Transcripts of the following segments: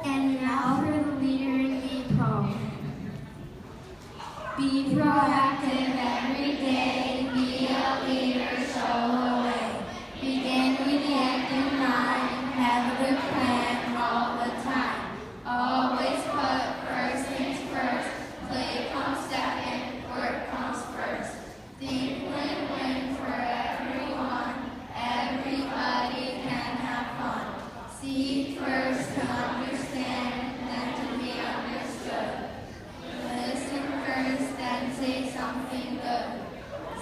And now for the leader in me poem. Be proactive every day, be a leader, show the way. Begin with the end in mind, have a good plan all the time. Always put first things first, play comes second, work comes first. Think win-win for everyone, everybody can have fun. Seek first to understand, then to be understood. Listen first, then say something good.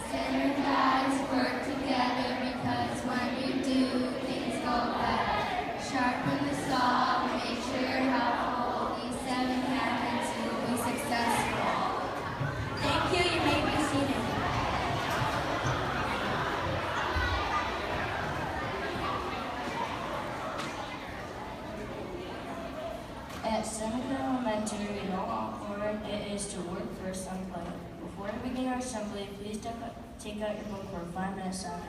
Synergize, work together, because when you do, things go better. Sharpen the saw, make sure you're helpful. These 7 habits will be successful. Thank you, you may be seated. At Seneca Elementary, we know how important it is to work first and play. Before we begin our assembly, please take out your book for a 5-minute sound.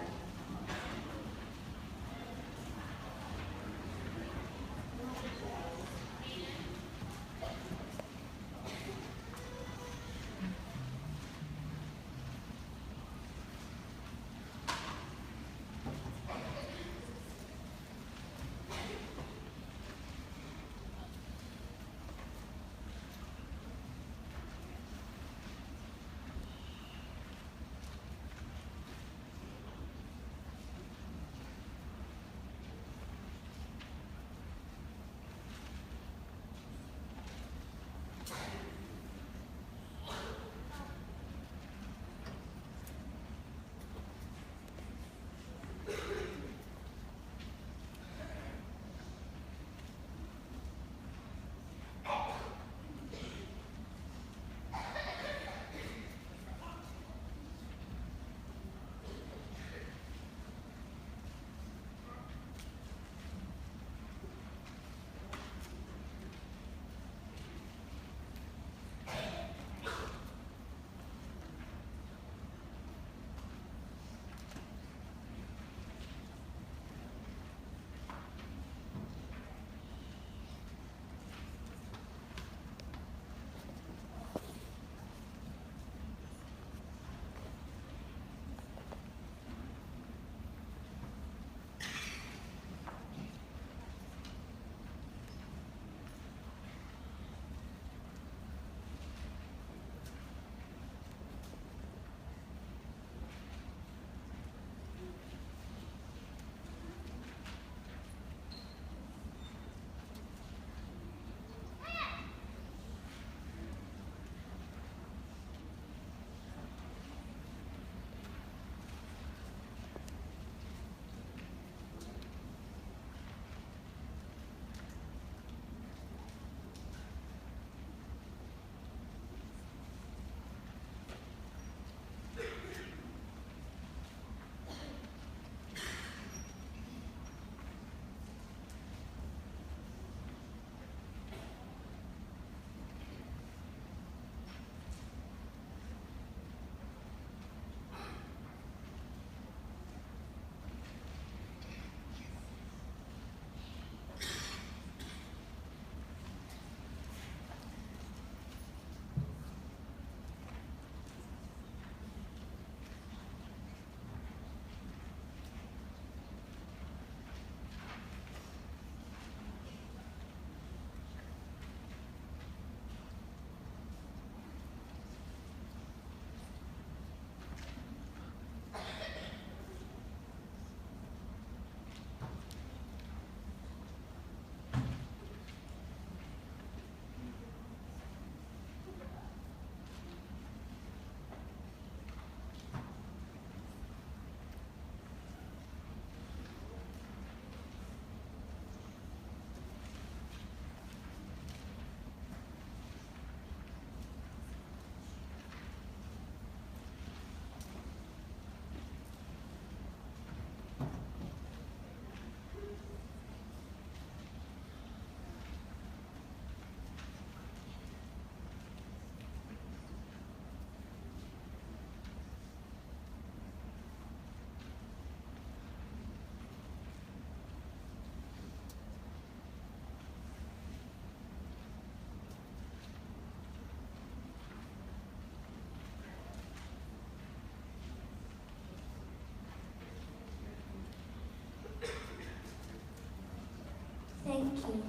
Thank you.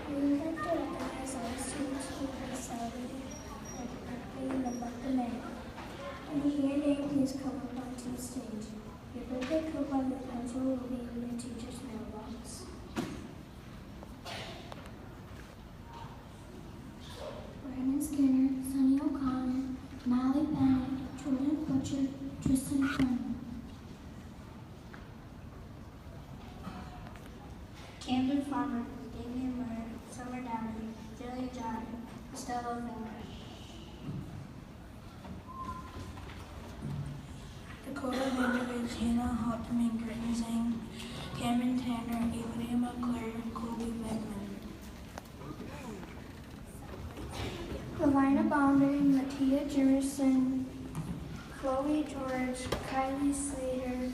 We would like to recognize all students who have celebrated in the month of May. And here they please come up onto the stage. Your birthday coupon with pencil will be in your teacher's mailbox. Brandon Skinner, Sonny O'Connor, Molly Bennett, Jordan Butcher, Tristan Clement. Camden Farmer, Damian Murray, Summer Downey, Jillian John, Estella Miller. Dakota Vanderveer, Hannah Hopman, Gritton Zhang, Cameron Tanner, Avery McClure, Colby Beckman. Lavina Bomber, Mattia Jimerson, Chloe George, Kylie Slater,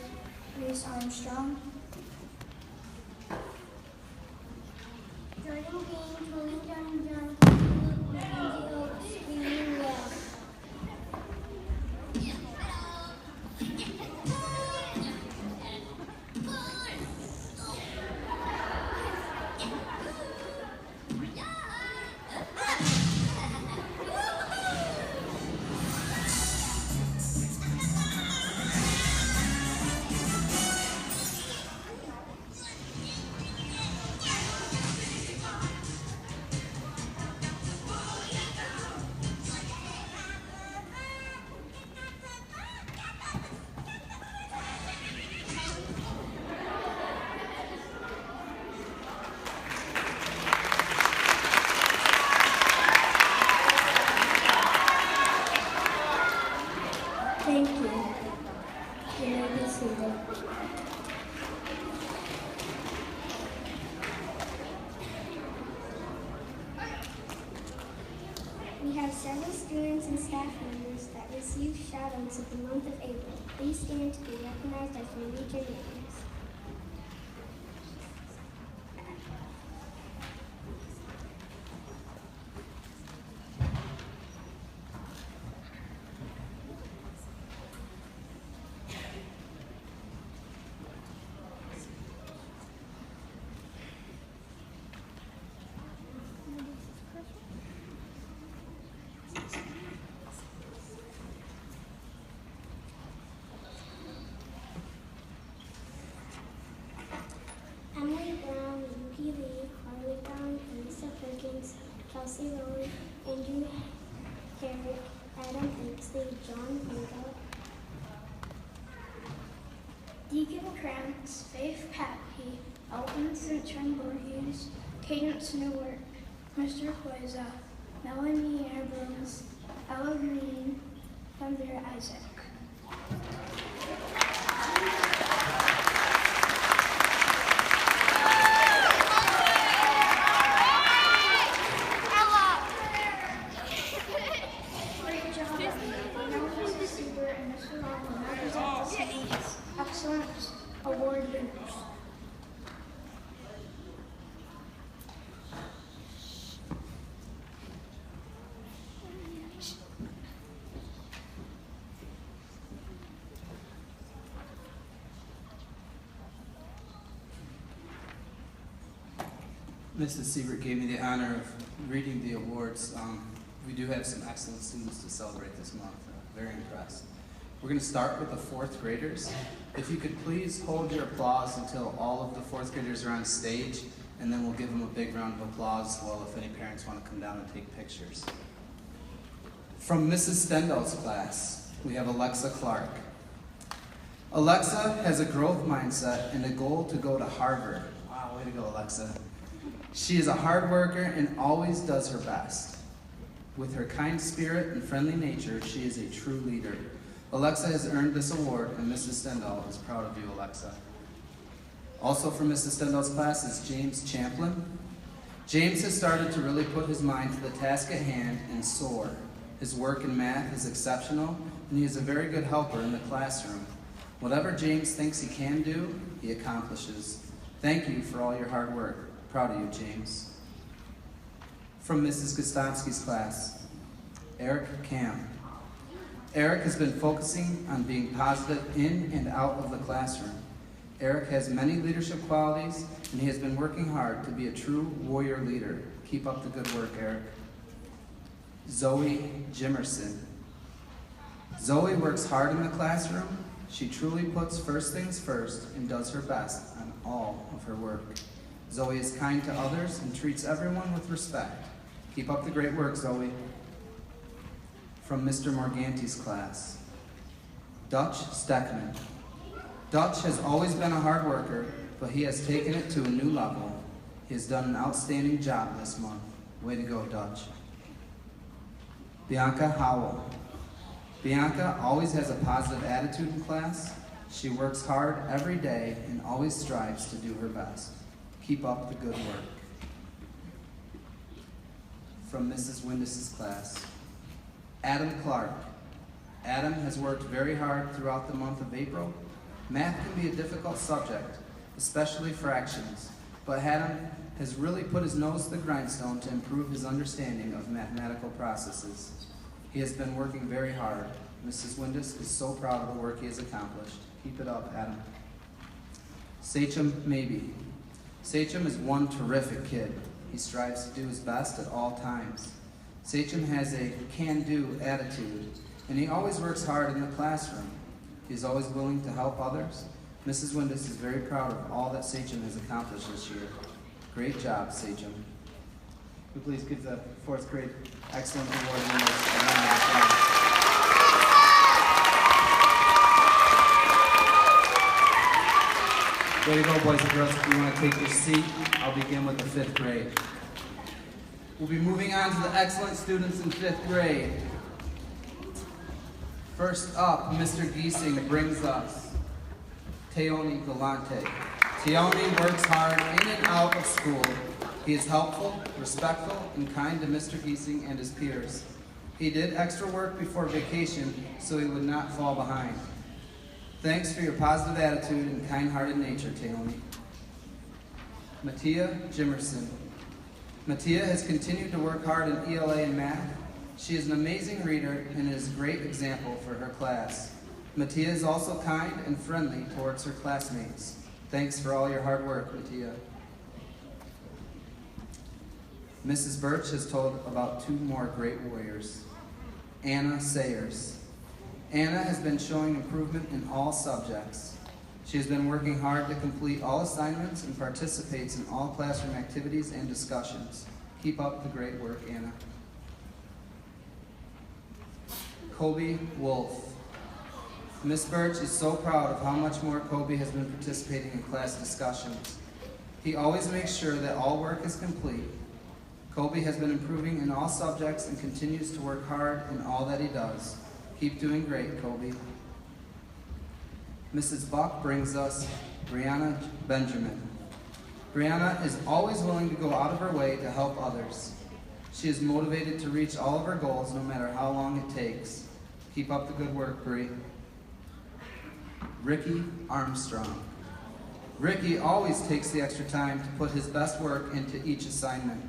Reese Armstrong. Jordan Bean, Colleen John, Mackenzie Oaks, Lee Wells. Thank you. You may be seated. We have several students and staff members that received shout-outs of the month of April. Please stand to be recognized as we read your names. Emily Brown, Yuki Lee, Carly Brown, Lisa Perkins, Kelsey Rowan, Andrew Herrick, Adam Bixley, John Vega, Deacon Krantz, Faith Pappy, Alvin Citron Voorhees, Cadence Newark, Mr. Hueza, Melanie Abrams, Ella Green, Thunder Isaac. Great job. Now Mrs. Seaver and Mr. Long will now present the city's Excellence Award winners. Mrs. Siebert gave me the honor of reading the awards. We do have some excellent students to celebrate this month. Very impressed. We're going to start with the fourth graders. If you could please hold your applause until all of the fourth graders are on stage, and then we'll give them a big round of applause. Well, if any parents want to come down and take pictures. From Mrs. Stendhal's class, we have Alexa Clark. Alexa has a growth mindset and a goal to go to Harvard. Wow, way to go, Alexa. She is a hard worker and always does her best. With her kind spirit and friendly nature, she is a true leader. Alexa has earned this award, and Mrs. Stendhal is proud of you, Alexa. Also from Mrs. Stendhal's class is James Champlin. James has started to really put his mind to the task at hand and soar. His work in math is exceptional, and he is a very good helper in the classroom. Whatever James thinks he can do, he accomplishes. Thank you for all your hard work. Proud of you, James. From Mrs. Kostomski's class, Eric Camp. Eric has been focusing on being positive in and out of the classroom. Eric has many leadership qualities, and he has been working hard to be a true warrior leader. Keep up the good work, Eric. Zoe Jimerson. Zoe works hard in the classroom. She truly puts first things first and does her best on all of her work. Zoe is kind to others and treats everyone with respect. Keep up the great work, Zoe. From Mr. Morganti's class. Dutch Steckman. Dutch has always been a hard worker, but he has taken it to a new level. He has done an outstanding job this month. Way to go, Dutch. Bianca Howell. Bianca always has a positive attitude in class. She works hard every day and always strives to do her best. Keep up the good work. From Mrs. Windus's class. Adam Clark. Adam has worked very hard throughout the month of April. Math can be a difficult subject, especially fractions, but Adam has really put his nose to the grindstone to improve his understanding of mathematical processes. He has been working very hard. Mrs. Windus is so proud of the work he has accomplished. Keep it up, Adam. Sachem Maybe. Sachem is one terrific kid. He strives to do his best at all times. Sachem has a can-do attitude, and he always works hard in the classroom. He is always willing to help others. Mrs. Windus is very proud of all that Sachem has accomplished this year. Great job, Sachem. Would you please give the 4th grade excellent award winners a round of applause. Way to go, boys and girls. If you want to take your seat, I'll begin with the 5th grade. We'll be moving on to the excellent students in 5th grade. First up, Mr. Giesing brings us Teoni Galante. Teoni works hard in and out of school. He is helpful, respectful, and kind to Mr. Giesing and his peers. He did extra work before vacation so he would not fall behind. Thanks for your positive attitude and kind-hearted nature, Teoni. Mattia Jimerson. Mattia has continued to work hard in ELA and math. She is an amazing reader and is a great example for her class. Mattia is also kind and friendly towards her classmates. Thanks for all your hard work, Mattia. Mrs. Birch has told about 2 more great warriors. Anna Sayers. Anna has been showing improvement in all subjects. She has been working hard to complete all assignments and participates in all classroom activities and discussions. Keep up the great work, Anna. Kobe Wolf. Miss Birch is so proud of how much more Kobe has been participating in class discussions. He always makes sure that all work is complete. Kobe has been improving in all subjects and continues to work hard in all that he does. Keep doing great, Kobe. Mrs. Buck brings us Brianna Benjamin. Brianna is always willing to go out of her way to help others. She is motivated to reach all of her goals no matter how long it takes. Keep up the good work, Bri. Ricky Armstrong. Ricky always takes the extra time to put his best work into each assignment.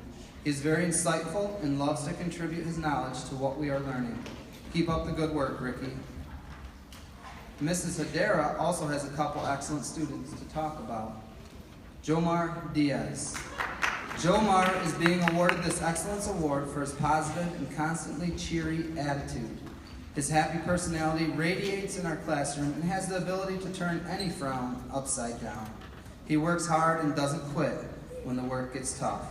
He is very insightful and loves to contribute his knowledge to what we are learning. Keep up the good work, Ricky. Mrs. Hedera also has a couple excellent students to talk about. Jomar Diaz. Jomar is being awarded this Excellence Award for his positive and constantly cheery attitude. His happy personality radiates in our classroom and has the ability to turn any frown upside down. He works hard and doesn't quit when the work gets tough.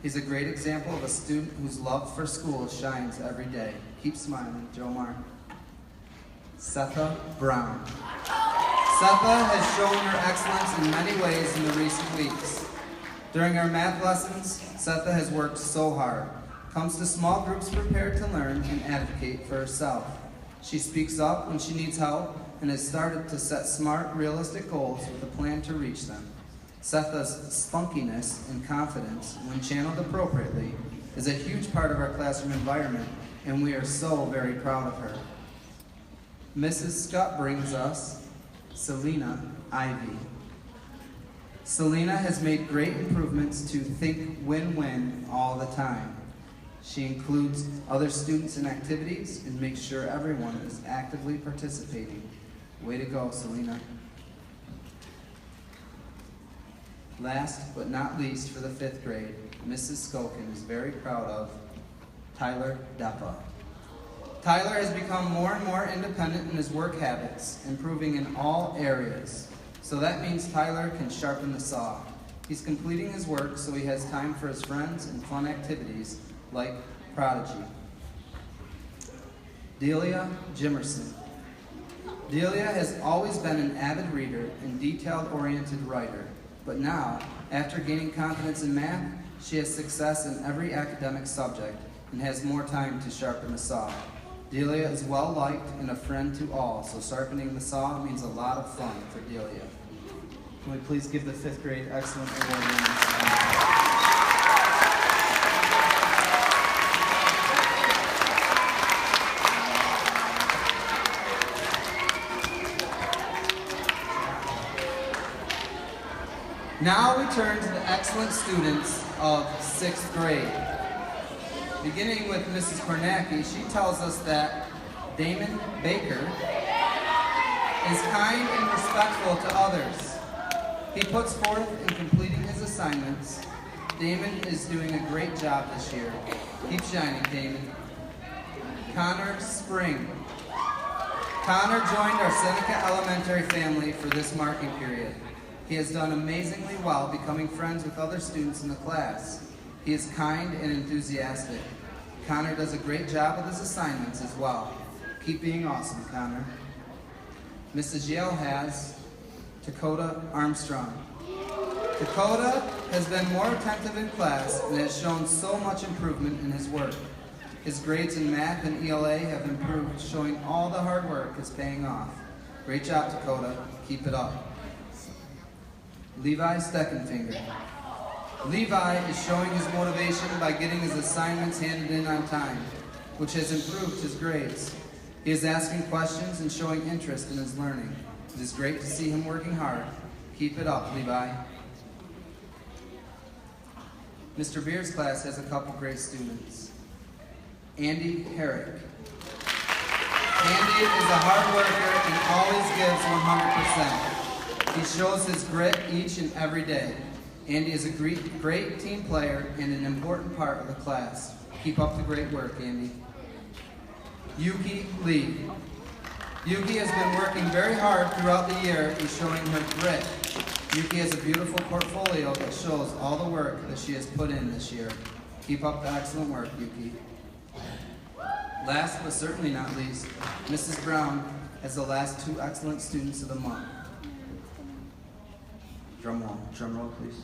He's a great example of a student whose love for school shines every day. Keep smiling, Jomar. Setha Brown. Setha has shown her excellence in many ways in the recent weeks. During our math lessons, Setha has worked so hard, comes to small groups prepared to learn and advocate for herself. She speaks up when she needs help and has started to set smart, realistic goals with a plan to reach them. Setha's spunkiness and confidence, when channeled appropriately, is a huge part of our classroom environment, and we are so very proud of her. Mrs. Scott brings us Selena Ivy. Selena has made great improvements to think win-win all the time. She includes other students in activities and makes sure everyone is actively participating. Way to go, Selena. Last but not least, for the 5th grade, Mrs. Skokin is very proud of Tyler Deppa. Tyler has become more and more independent in his work habits, improving in all areas. So that means Tyler can sharpen the saw. He's completing his work so he has time for his friends and fun activities like Prodigy. Delia Jimerson. Delia has always been an avid reader and detail-oriented writer, but now, after gaining confidence in math, she has success in every academic subject and has more time to sharpen the saw. Delia is well-liked and a friend to all, so sharpening the saw means a lot of fun for Delia. Can we please give the 5th grade excellent award winners? Now we turn to the excellent students of 6th grade. Beginning with Mrs. Kornacki, she tells us that Damon Baker is kind and respectful to others. He puts forth in completing his assignments. Damon is doing a great job this year. Keep shining, Damon. Connor Spring. Connor joined our Seneca Elementary family for this marking period. He has done amazingly well, becoming friends with other students in the class. He is kind and enthusiastic. Connor does a great job with his assignments as well. Keep being awesome, Connor. Mrs. Yale has Dakota Armstrong. Dakota has been more attentive in class and has shown so much improvement in his work. His grades in math and ELA have improved, showing all the hard work is paying off. Great job, Dakota. Keep it up. Levi Steckenfinger. Levi is showing his motivation by getting his assignments handed in on time, which has improved his grades. He is asking questions and showing interest in his learning. It is great to see him working hard. Keep it up, Levi. Mr. Beer's class has a couple great students. Andy Herrick. Andy is a hard worker and always gives 100%. He shows his grit each and every day. Andy is a great team player and an important part of the class. Keep up the great work, Andy. Yuki Lee. Yuki has been working very hard throughout the year and showing her grit. Yuki has a beautiful portfolio that shows all the work that she has put in this year. Keep up the excellent work, Yuki. Last but certainly not least, Mrs. Brown has the last two excellent students of the month. Drum roll, please.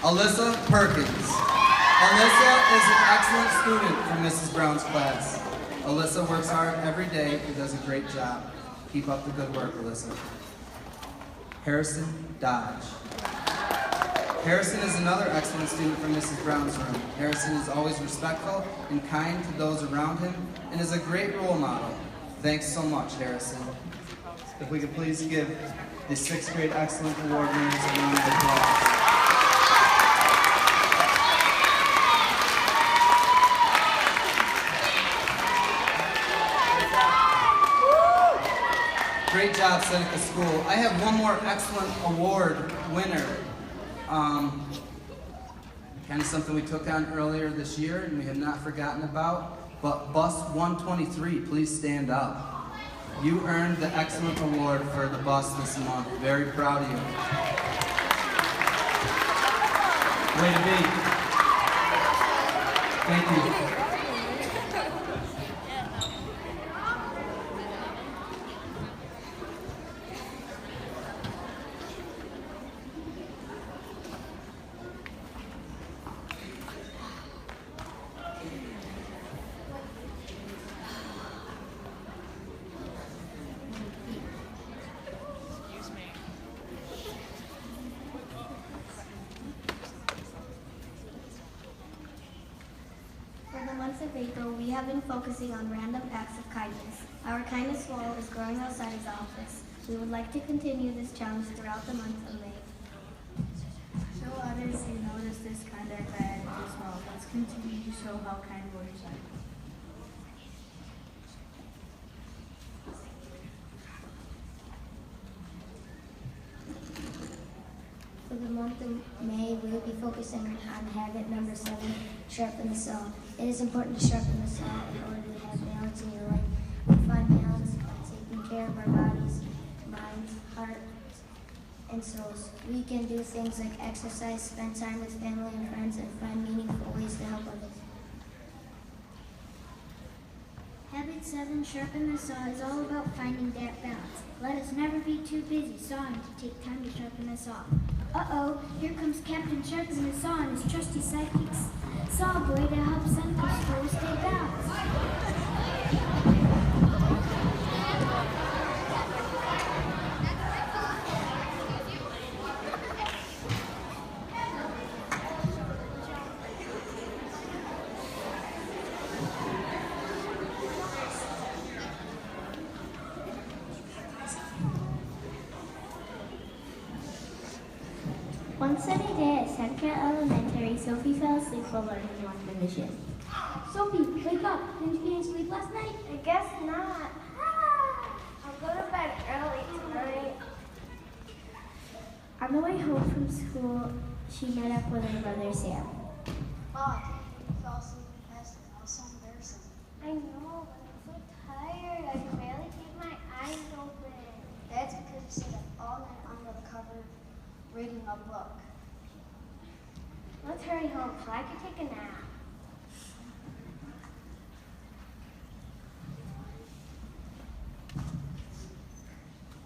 Alyssa Perkins. Alyssa is an excellent student from Mrs. Brown's class. Alyssa works hard every day and does a great job. Keep up the good work, Alyssa. Harrison Dodge. Harrison is another excellent student from Mrs. Brown's room. Harrison is always respectful and kind to those around him and is a great role model. Thanks so much, Harrison. If we could please give the 6th grade excellent award winners a round of applause. Great job, Seneca School. I have one more excellent award winner. Kind of something we took on earlier this year and we have not forgotten about. But Bus 123, please stand up. You earned the excellent award for the bus this month. Very proud of you. Way to be. Thank you. Of April, we have been focusing on random acts of kindness. Our kindness wall is growing outside his office. We would like to continue this challenge throughout the month of May. Show others you notice this kind of gratitude. this world. Let's continue to show how kind words are. For the month of May, we will be focusing on habit number 7, sharpen the saw. It is important to sharpen the saw in order to have balance in your life. We find balance by taking care of our bodies, minds, hearts, and souls. We can do things like exercise, spend time with family and friends, and find meaningful ways to help others. Habit 7, sharpen the saw, is all about finding that balance. Let us never be too busy sawing to take time to sharpen the saw. Uh-oh, here comes Captain Sharpen the Saw and his trusty sidekicks. Saw boy to help Seneca School stay balanced. One sunny day at Seneca Elementary, Sophie fell asleep while learning one division. Sophie, wake up. Didn't you get any sleep last night? I guess not. I'll go to bed early tonight. On the way home from school, she met up with her brother Sam. Oh, you fell asleep fast. That was so embarrassing. I know, but I'm so tired. I can barely keep my eyes open. That's because you stayed up all night under the cover reading a book. Let's hurry home so I can take a nap.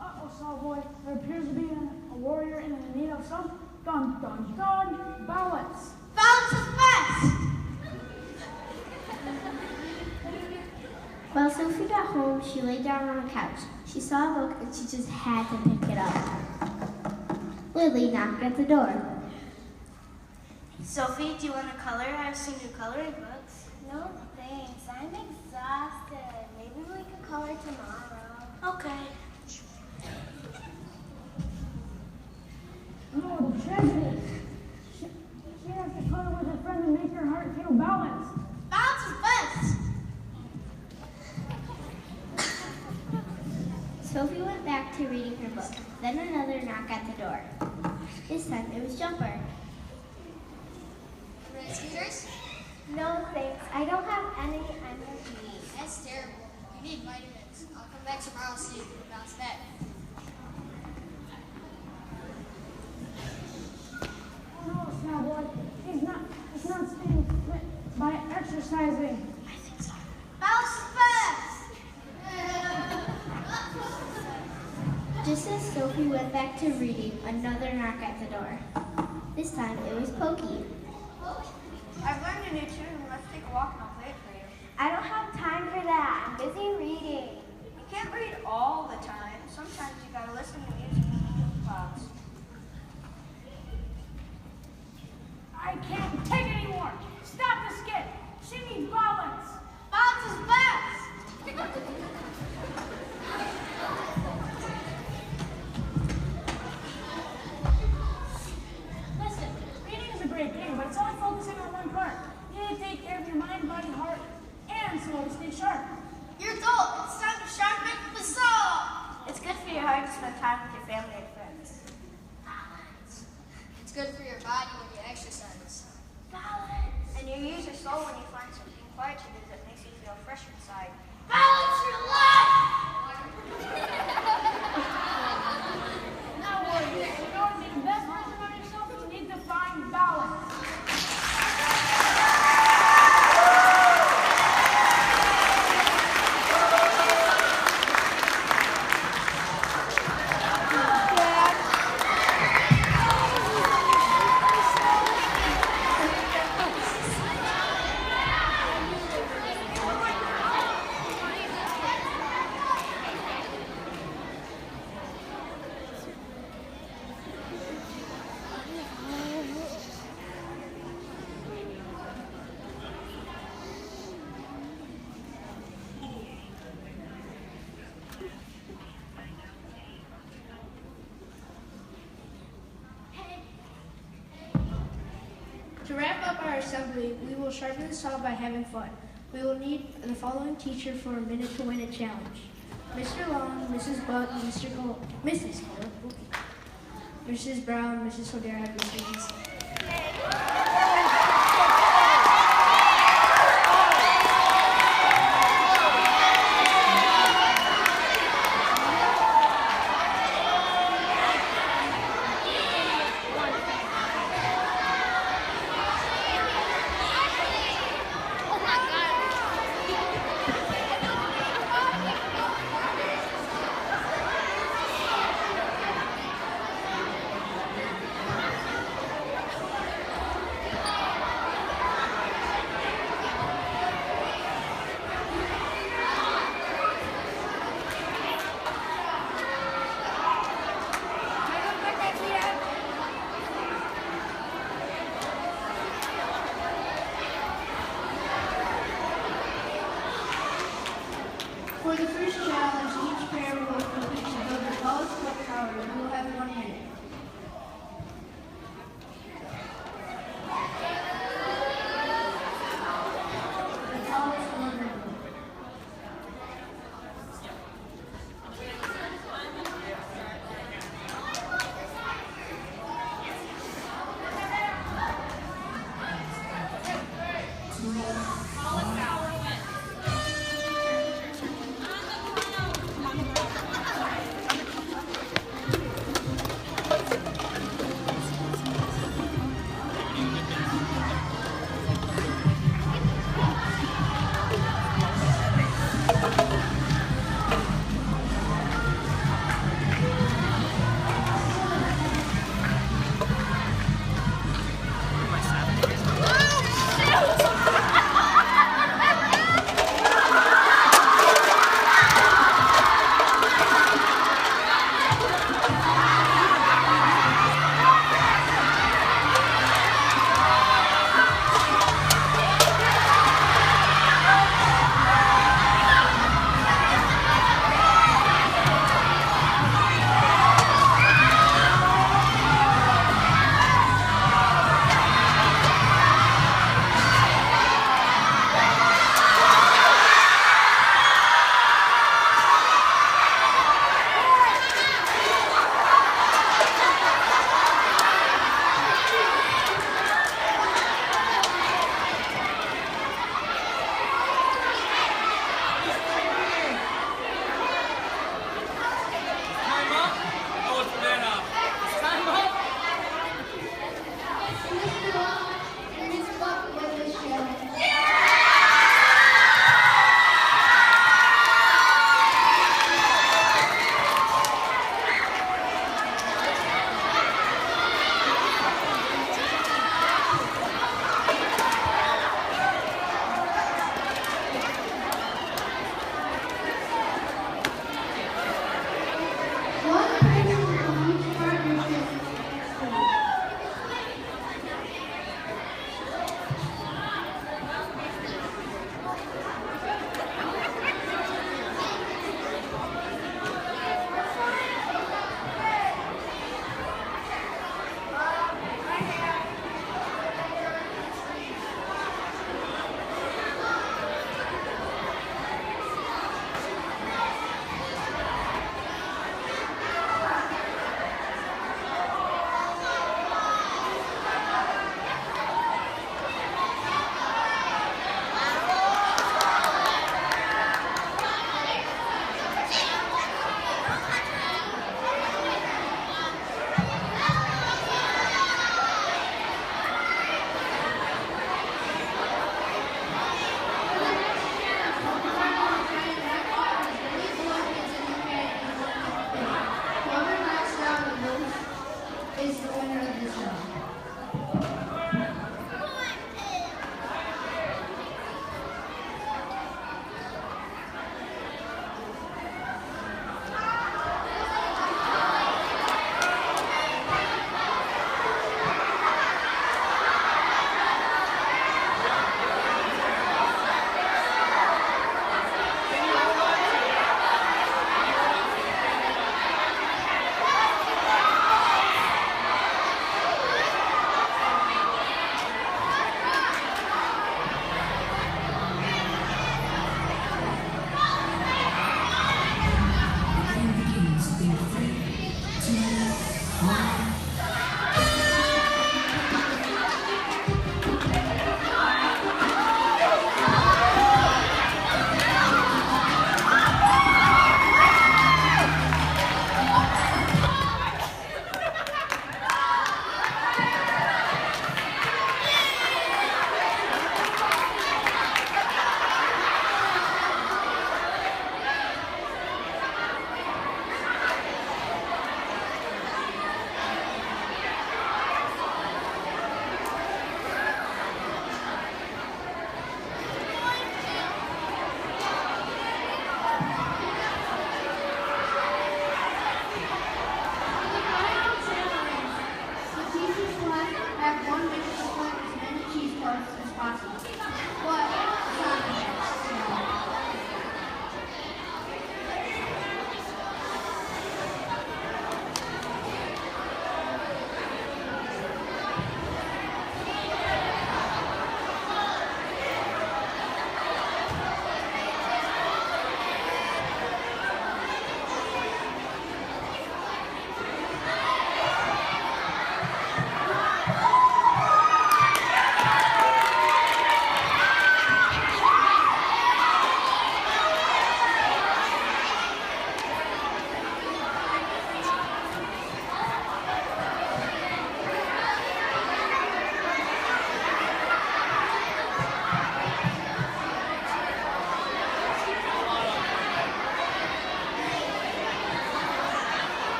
Uh-oh, Saw Boy. There appears to be a warrior in need of some balance. Balance is best! While Sophie got home, she lay down on a couch. She saw a book and she just had to pick it up. Lily knocked at the door. Sophie, do you want to color? I have some new coloring books. No thanks, I'm exhausted. Maybe we could color tomorrow. Okay. No, the tragedy. She has to color with her friend and make her heart feel balanced. Balance is best! Sophie went back to reading her book. Then another knock at the door. This time it was Jumper. Ready, Skeeters? No thanks, I don't have any energy. That's terrible. You need vitamins. I'll come back tomorrow and see if you bounce back. Oh no, Saw Boy. He's not staying fit by exercising. Balance is best! Just as Sophie went back to reading, another knock at the door. This time it was Pokey. I've learned a new tune. Let's take a walk and I'll play it for you. I don't have time for that. I'm busy reading. You can't read all the time. Sometimes you gotta listen to music in the clouds. I can't take anymore. Stop the skit. She needs balance. Balance is best! Listen, reading is a great thing, but it's only focusing on one part. You need to take care of your mind, body, heart, and soul to stay sharp. You're adult. It's time to sharpen the saw! It's good for your heart to spend time with your family and friends. Balance. It's good for your body when you exercise. And you use your soul when you find something quiet to do that makes you feel fresh inside. Balance your life! Now, warriors, in order to be the best version of yourself, you need to find balance. our assembly, we will sharpen the saw by having fun. We will need the following teacher for a minute to win a challenge. Mr. Long, Mrs. Buck, Mrs. Gold, Mrs. Brown, Mrs. Hodera, Mr. Easton. For the first challenge, each pair will compete to build the tallest clock tower. You will have 1 minute. The tallest one minute.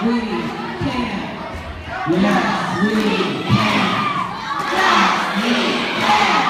we can. Yes, we can. Yes, we can.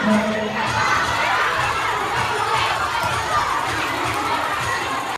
Thank you.